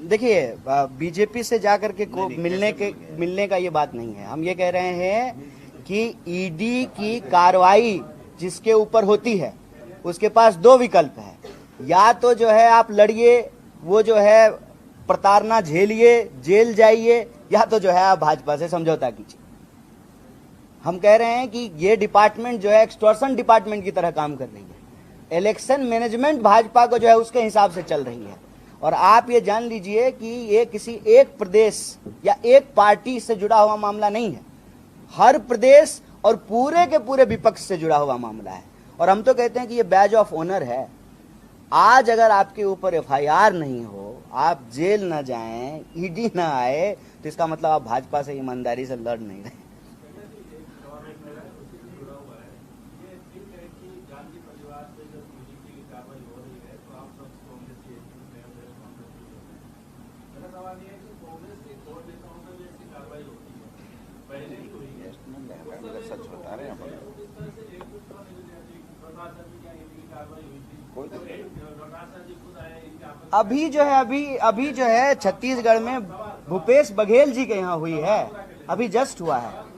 देखिए, बीजेपी से जाकर के मिलने का ये बात नहीं है। हम ये कह रहे हैं कि ईडी की कार्रवाई जिसके ऊपर होती है उसके पास दो विकल्प है, या तो जो है आप लड़िए, वो जो है प्रताड़ना झेलिए, जेल जाइए, या तो जो है आप भाजपा से समझौता कीजिए। हम कह रहे हैं कि ये डिपार्टमेंट जो है एक्सटॉर्शन डिपार्टमेंट की तरह काम कर रही है। इलेक्शन मैनेजमेंट भाजपा को जो है उसके हिसाब से चल रही है, और आप ये जान लीजिए कि ये किसी एक प्रदेश या एक पार्टी से जुड़ा हुआ मामला नहीं है, हर प्रदेश और पूरे के पूरे विपक्ष से जुड़ा हुआ मामला है। और हम तो कहते हैं कि ये बैज ऑफ ऑनर है। आज अगर आपके ऊपर एफआईआर नहीं हो, आप जेल ना जाएं, ईडी ना आए, तो इसका मतलब आप भाजपा से ईमानदारी से लड़ नहीं रहे।
सच बता रहे हैं
अभी जो है छत्तीसगढ़ में भूपेश बघेल जी के यहाँ हुई है, अभी जस्ट हुआ है।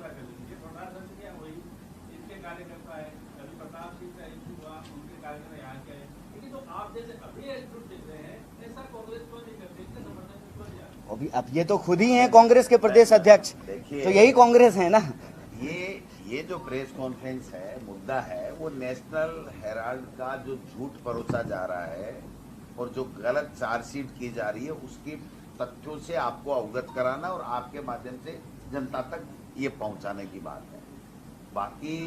अब ये तो खुद ही हैं कांग्रेस के प्रदेश अध्यक्ष, तो यही कांग्रेस है ना।
ये जो प्रेस कॉन्फ्रेंस है, मुद्दा है, वो नेशनल हेराल्ड का जो झूठ परोसा जा रहा है और जो गलत चार्जशीट की जा रही है, उसके तथ्यों से आपको अवगत कराना और आपके माध्यम से जनता तक ये पहुंचाने की बात है। बाकी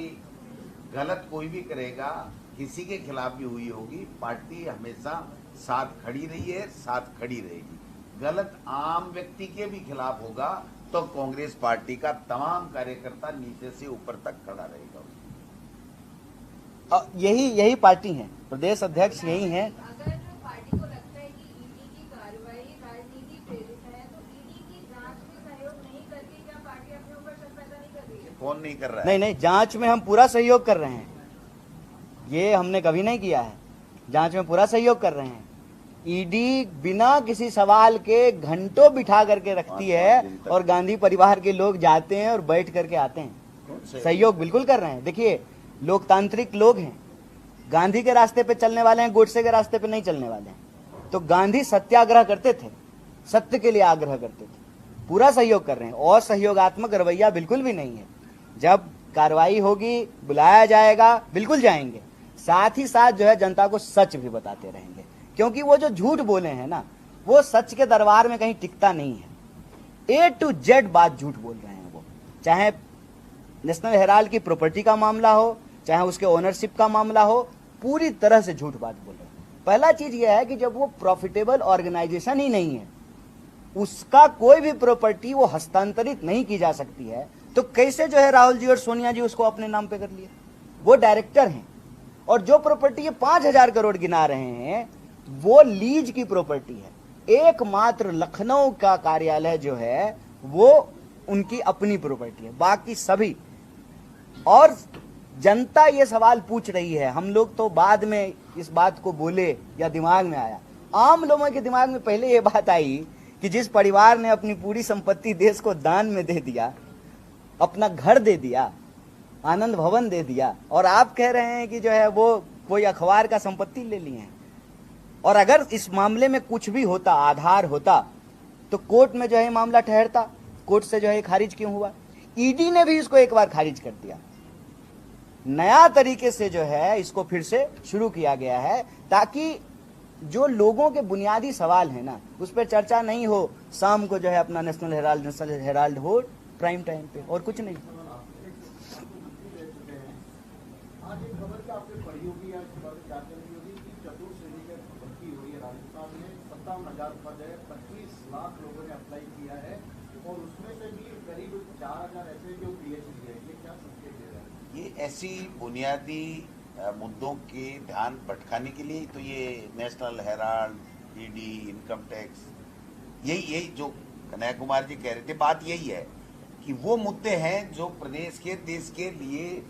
गलत कोई भी करेगा, किसी के खिलाफ भी हुई होगी, पार्टी हमेशा साथ खड़ी रही है, साथ खड़ी रहेगी। गलत आम व्यक्ति के भी खिलाफ होगा तो कांग्रेस पार्टी का तमाम कार्यकर्ता नीचे से ऊपर तक खड़ा रहेगा।
यही पार्टी है, प्रदेश अध्यक्ष यही है।
अगर पार्टी को लगता है कि ईडी की कार्रवाई राजनीति प्रेरित है, तो ईडी की जांच में सहयोग नहीं करके क्या पार्टी अपने ऊपर शक पैदा नहीं कर रही है?
कौन नहीं कर रहा है?
नहीं, जांच में हम पूरा सहयोग कर रहे हैं, ये हमने कभी नहीं किया है। जांच में पूरा सहयोग कर रहे हैं। ईडी बिना किसी सवाल के घंटों बिठा करके रखती है और गांधी परिवार के लोग जाते हैं और बैठ करके आते हैं। सहयोग बिल्कुल कर रहे हैं। देखिए, लोकतांत्रिक लोग हैं, गांधी के रास्ते पे चलने वाले हैं, गोडसे के रास्ते पे नहीं चलने वाले हैं। तो गांधी सत्याग्रह करते थे, सत्य के लिए आग्रह करते थे। पूरा सहयोग कर रहे हैं और सहयोगात्मक रवैया बिल्कुल भी नहीं है। जब कार्रवाई होगी, बुलाया जाएगा, बिल्कुल जाएंगे। साथ ही साथ जो है जनता को सच भी बताते रहेंगे, क्योंकि वो जो झूठ बोले हैं ना, वो सच के दरबार में कहीं टिकता नहीं है। A to Z बात झूठ बोल रहे हैं वो, चाहे नेशनल हेराल्ड की प्रॉपर्टी का मामला हो, चाहे उसके ओनरशिप का मामला हो, पूरी तरह से झूठ बात बोल रहे हैं। पहला चीज यह है कि जब वो प्रॉफिटेबल ऑर्गेनाइजेशन ही नहीं है, उसका कोई भी प्रॉपर्टी वो हस्तांतरित नहीं की जा सकती है, तो कैसे जो है राहुल जी और सोनिया जी उसको अपने नाम पे कर लिए? वो डायरेक्टर हैं और जो प्रॉपर्टी ये 5,000 करोड़ गिना रहे हैं वो लीज की प्रॉपर्टी है। एकमात्र लखनऊ का कार्यालय जो है वो उनकी अपनी प्रॉपर्टी है, बाकी सभी। और जनता ये सवाल पूछ रही है, हम लोग तो बाद में इस बात को बोले या दिमाग में आया, आम लोगों के दिमाग में पहले ये बात आई कि जिस परिवार ने अपनी पूरी संपत्ति देश को दान में दे दिया, अपना घर दे दिया, आनंद भवन दे दिया, और आप कह रहे हैं कि जो है वो कोई अखबार का संपत्ति ले लिए हैं। और अगर इस मामले में कुछ भी होता, आधार होता, तो कोर्ट में जो है मामला ठहरता। कोर्ट से जो है खारिज क्यों हुआ? ईडी ने भी इसको एक बार खारिज कर दिया। नया तरीके से जो है इसको फिर से शुरू किया गया है, ताकि जो लोगों के बुनियादी सवाल है ना, उस पर चर्चा नहीं हो। शाम को जो है अपना नेशनल हेराल्ड हो प्राइम टाइम पे, और कुछ नहीं।
आज एक खबर की आपने पढ़ी होगी या जाते नहीं होगी कि चतुर्थ श्रेणी में भर्ती हो रही है राजस्थान में। 57,000 पद है, 25 लाख लोगों ने अप्लाई किया है और उसमें से भी करीब 4,000 ऐसे जो PhD है। ये क्या संकेत दे रहा है?
ये ऐसी बुनियादी मुद्दों के ध्यान भटकाने के लिए तो ये national Herald, ED, income tax, यही जो कन्हैया कुमार जी कह रहे थे, बात यही है कि वो मुद्दे हैं जो प्रदेश के, देश के लिए,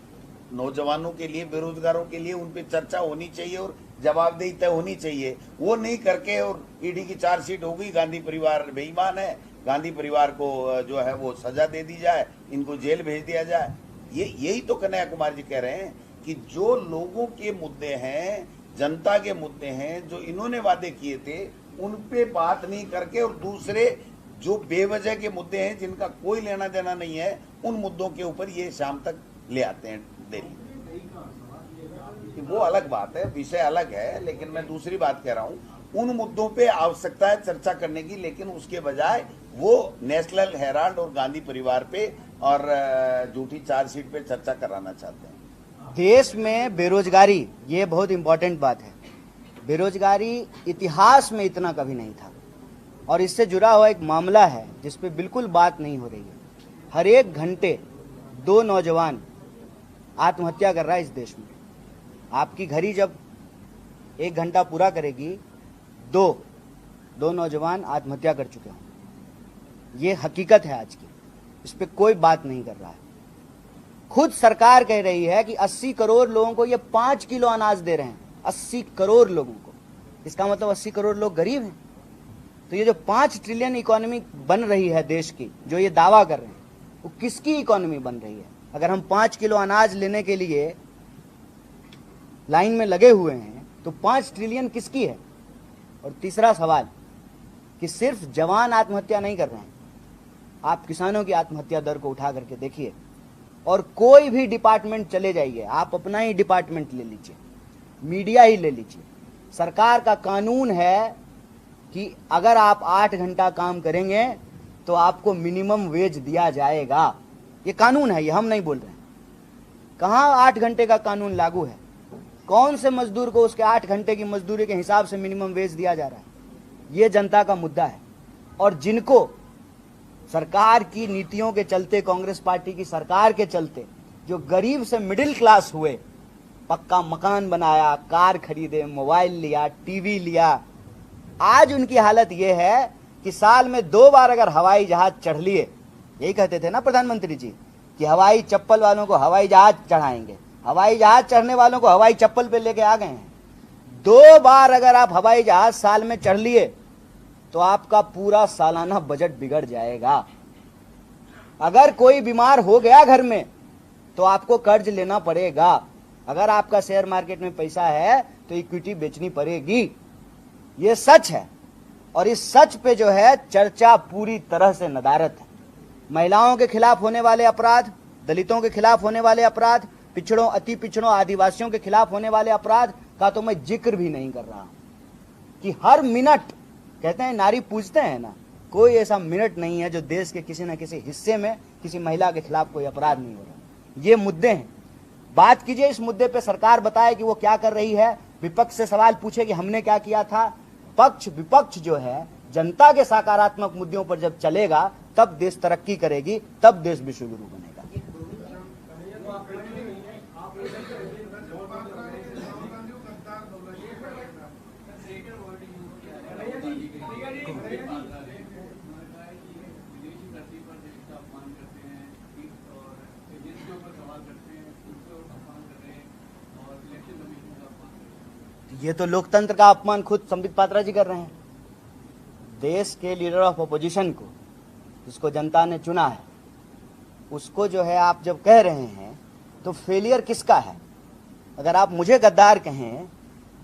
नौजवानों के लिए, बेरोजगारों के लिए, उन पे चर्चा होनी चाहिए और जवाबदेही तय होनी चाहिए। वो नहीं करके और ईडी की चार्जशीट हो गई, गांधी परिवार बेईमान है, गांधी परिवार को जो है वो सजा दे दी जाए, इनको जेल भेज दिया जाए। यही तो कन्हैया कुमार जी कह रहे हैं कि जो लोगों के मुद्दे हैं, जनता के मुद्दे हैं, जो इन्होंने वादे किए थे, उन पे बात नहीं करके और दूसरे जो बेवजह के मुद्दे हैं जिनका कोई लेना देना नहीं है, उन मुद्दों के ऊपर ये शाम तक ले आते हैं दिल्ली। वो अलग बात है, विषय अलग है, लेकिन मैं दूसरी बात कह रहा हूँ, उन मुद्दों पे आवश्यकता है चर्चा करने की, लेकिन उसके बजाय वो नेशनल हेराल्ड और गांधी परिवार पे और झूठी चार्जशीट पे चर्चा कराना चाहते हैं।
देश में बेरोजगारी, ये बहुत इंपॉर्टेंट बात है। बेरोजगारी इतिहास में इतना कभी नहीं था, और इससे जुड़ा हुआ एक मामला है जिस पे बिल्कुल बात नहीं हो रही है। हर एक घंटे 2 नौजवान आत्महत्या कर रहा है इस देश में। आपकी घड़ी जब 1 घंटा पूरा करेगी, दो नौजवान आत्महत्या कर चुके हों। ये हकीकत है आज की, इस पे कोई बात नहीं कर रहा है। खुद सरकार कह रही है कि 80 करोड़ लोगों को ये 5 किलो अनाज दे रहे हैं। 80 करोड़ लोगों को, इसका मतलब 80 करोड़ लोग गरीब हैं। तो ये जो 5 ट्रिलियन इकोनॉमी बन रही है देश की, जो ये दावा कर रहे हैं, वो किसकी इकोनॉमी बन रही है? अगर हम 5 किलो अनाज लेने के लिए लाइन में लगे हुए हैं, तो 5 ट्रिलियन किसकी है? और तीसरा सवाल कि सिर्फ जवान आत्महत्या नहीं कर रहे हैं, आप किसानों की आत्महत्या दर को उठा करके देखिए, और कोई भी डिपार्टमेंट चले जाइए, आप अपना ही डिपार्टमेंट ले लीजिए, मीडिया ही ले लीजिए, सरकार का कानून है कि अगर आप 8 घंटा काम करेंगे तो आपको मिनिमम वेज दिया जाएगा। ये कानून है, ये हम नहीं बोल रहे हैं। कहाँ 8 घंटे का कानून लागू है? कौन से मजदूर को उसके 8 घंटे की मजदूरी के हिसाब से मिनिमम वेज दिया जा रहा है? ये जनता का मुद्दा है। और जिनको सरकार की नीतियों के चलते, कांग्रेस पार्टी की सरकार के चलते, जो गरीब से मिडिल क्लास हुए, पक्का मकान बनाया, कार खरीदे, मोबाइल लिया, टीवी लिया, आज उनकी हालत यह है कि साल में 2 बार अगर हवाई जहाज चढ़ लिए, यही कहते थे ना प्रधानमंत्री जी कि हवाई चप्पल वालों को हवाई जहाज चढ़ाएंगे, हवाई जहाज चढ़ने वालों को हवाई चप्पल पे लेके आ गए हैं। 2 बार अगर आप हवाई जहाज साल में चढ़ लिए तो आपका पूरा सालाना बजट बिगड़ जाएगा। अगर कोई बीमार हो गया घर में तो आपको कर्ज लेना पड़ेगा। अगर आपका शेयर मार्केट में पैसा है तो इक्विटी बेचनी पड़ेगी। ये सच है और इस सच पे जो है चर्चा पूरी तरह से नदारत है। महिलाओं के खिलाफ होने वाले अपराध, दलितों के खिलाफ होने वाले अपराध, पिछड़ों, अति पिछड़ों, आदिवासियों के खिलाफ होने वाले अपराध का तो मैं जिक्र भी नहीं कर रहा हूं कि हर मिनट, कहते हैं नारी पूजते हैं ना, कोई ऐसा मिनट नहीं है जो देश के किसी न किसी हिस्से में किसी महिला के खिलाफ कोई अपराध नहीं हो रहा। ये मुद्दे हैं, बात कीजिए इस मुद्दे पे, सरकार बताए कि वो क्या कर रही है, विपक्ष से सवाल पूछे कि हमने क्या किया था। पक्ष विपक्ष जो है जनता के सकारात्मक मुद्दों पर जब चलेगा तब देश तरक्की करेगी, तब देश विश्वगुरु बनेगा। ये तो लोकतंत्र का अपमान खुद संबित पात्रा जी कर रहे हैं। देश के लीडर ऑफ अपोजिशन को, जिसको जनता ने चुना है, उसको जो है आप जब कह रहे हैं तो फेलियर किसका है? अगर आप मुझे गद्दार कहें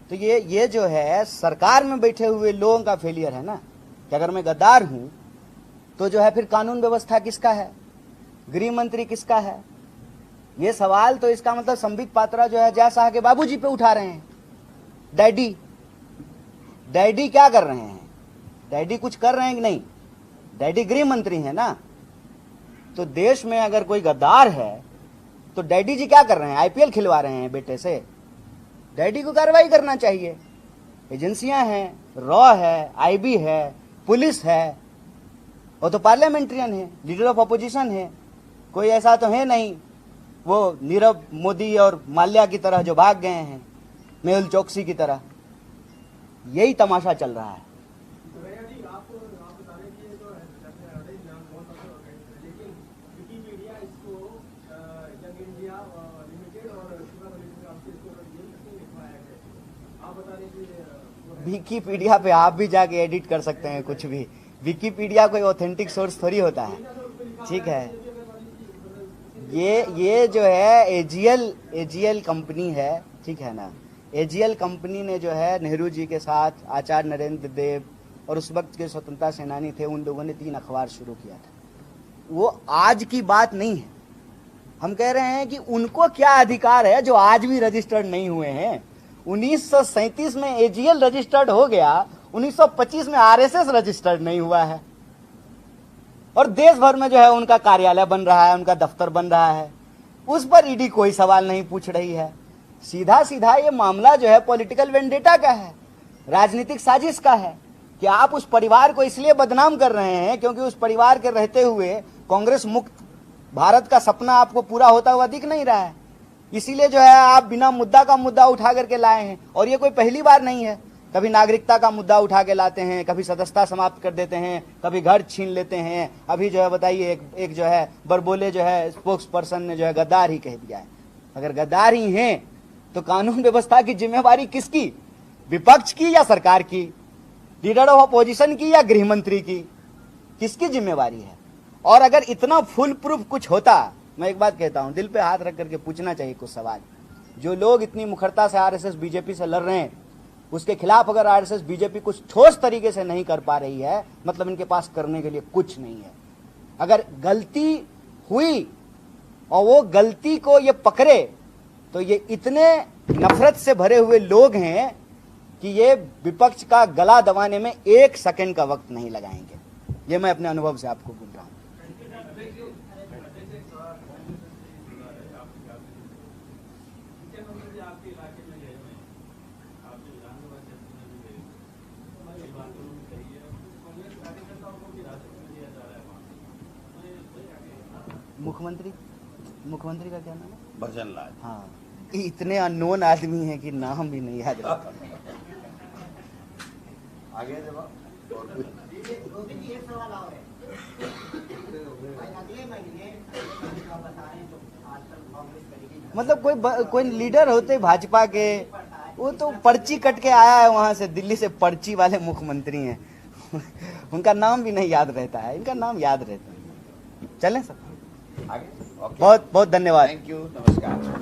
तो ये जो है सरकार में बैठे हुए लोगों का फेलियर है ना, कि अगर मैं गद्दार हूं तो जो है फिर कानून व्यवस्था किसका है, गृह मंत्री किसका है? ये सवाल तो इसका मतलब संबित पात्रा जो है जय शाह के बाबूजी पे उठा रहे हैं। डैडी क्या कर रहे हैं? डैडी कुछ कर रहे हैं कि नहीं? डैडी गृह मंत्री है ना। तो देश में अगर कोई गद्दार है तो डैडी जी क्या कर रहे हैं? आईपीएल खिलवा रहे हैं बेटे से। डैडी को कार्रवाई करना चाहिए। एजेंसियां हैं, रॉ है, आईबी है, पुलिस है, वो तो पार्लियामेंट्रियन है, लीडर ऑफ अपोजिशन है। कोई ऐसा तो है नहीं वो नीरव मोदी और माल्या की तरह जो भाग गए हैं, मेहुल चोकसी की तरह। यही तमाशा चल रहा है।
आप बता रहे कि ये तो बहुत असर हो गए, लेकिन विकिपीडिया इसको यंग इंडिया लिमिटेड और शिवा लिमिटेड आपसे इसको ये नहीं लिखवाया है। आप बता रहे कि
विकिपीडिया पे आप भी जाके एडिट कर सकते हैं कुछ भी। विकिपीडिया कोई ऑथेंटिक सोर्स थोड़ी होता है, ठीक है। ये जो है एजीएल कंपनी है, ठीक है ना। एजीएल कंपनी ने जो है नेहरू जी के साथ आचार्य नरेंद्र देव और उस वक्त के स्वतंत्रता सेनानी थे, उन लोगों ने 3 अखबार शुरू किया था। वो आज की बात नहीं है। हम कह रहे हैं कि उनको क्या अधिकार है जो आज भी रजिस्टर्ड नहीं हुए हैं। 1937 में एजीएल रजिस्टर्ड हो गया, 1925 में आरएसएस रजिस्टर्ड नहीं हुआ है। और देश भर में जो है उनका कार्यालय बन रहा है, उनका दफ्तर बन रहा है, उस पर ईडी कोई सवाल नहीं पूछ रही है। सीधा सीधा ये मामला जो है पॉलिटिकल वेंडेटा का है, राजनीतिक साजिश का है कि आप उस परिवार को इसलिए बदनाम कर रहे हैं क्योंकि उस परिवार के रहते हुए कांग्रेस मुक्त भारत का सपना आपको पूरा होता हुआ दिख नहीं रहा है। इसीलिए जो है आप बिना मुद्दा का मुद्दा उठा करके लाए हैं। और ये कोई पहली बार नहीं है, कभी नागरिकता का मुद्दा उठा के लाते हैं, कभी सदस्यता समाप्त कर देते हैं, कभी घर छीन लेते हैं। अभी जो है बताइए एक जो है बरबोले जो है स्पोक्स पर्सन ने जो है गद्दार ही कह दिया है। अगर गद्दार ही हैं तो कानून व्यवस्था की जिम्मेवारी किसकी? विपक्ष की या सरकार की? लीडर ऑफ अपोजिशन की या गृह मंत्री की? किसकी जिम्मेवारी है? और अगर इतना फुल प्रूफ कुछ होता, मैं एक बात कहता हूं, दिल पे हाथ रख करके पूछना चाहिए कुछ सवाल। जो लोग इतनी मुखरता से आरएसएस बीजेपी से लड़ रहे हैं, उसके खिलाफ अगर आरएसएस बीजेपी कुछ ठोस तरीके से नहीं कर पा रही है, मतलब इनके पास करने के लिए कुछ नहीं है। अगर गलती हुई और वो गलती को ये पकड़े तो ये इतने नफरत से भरे हुए लोग हैं कि ये विपक्ष का गला दबाने में 1 सेकंड का वक्त नहीं लगाएंगे। ये मैं अपने अनुभव से आपको बोल रहा हूं। मुख्यमंत्री का क्या नाम है?
भजन लाल।
हाँ, इतने अननोन आदमी हैं कि नाम भी नहीं याद रहता।
आगे जवाब।
मतलब कोई लीडर होते भाजपा के, वो तो पर्ची कट के आया है वहां से, दिल्ली से पर्ची वाले मुख्यमंत्री हैं। उनका नाम भी नहीं याद रहता है, इनका नाम याद रहता है। चलें सर,
आगे।
बहुत बहुत धन्यवाद।
थैंक यू, नमस्कार।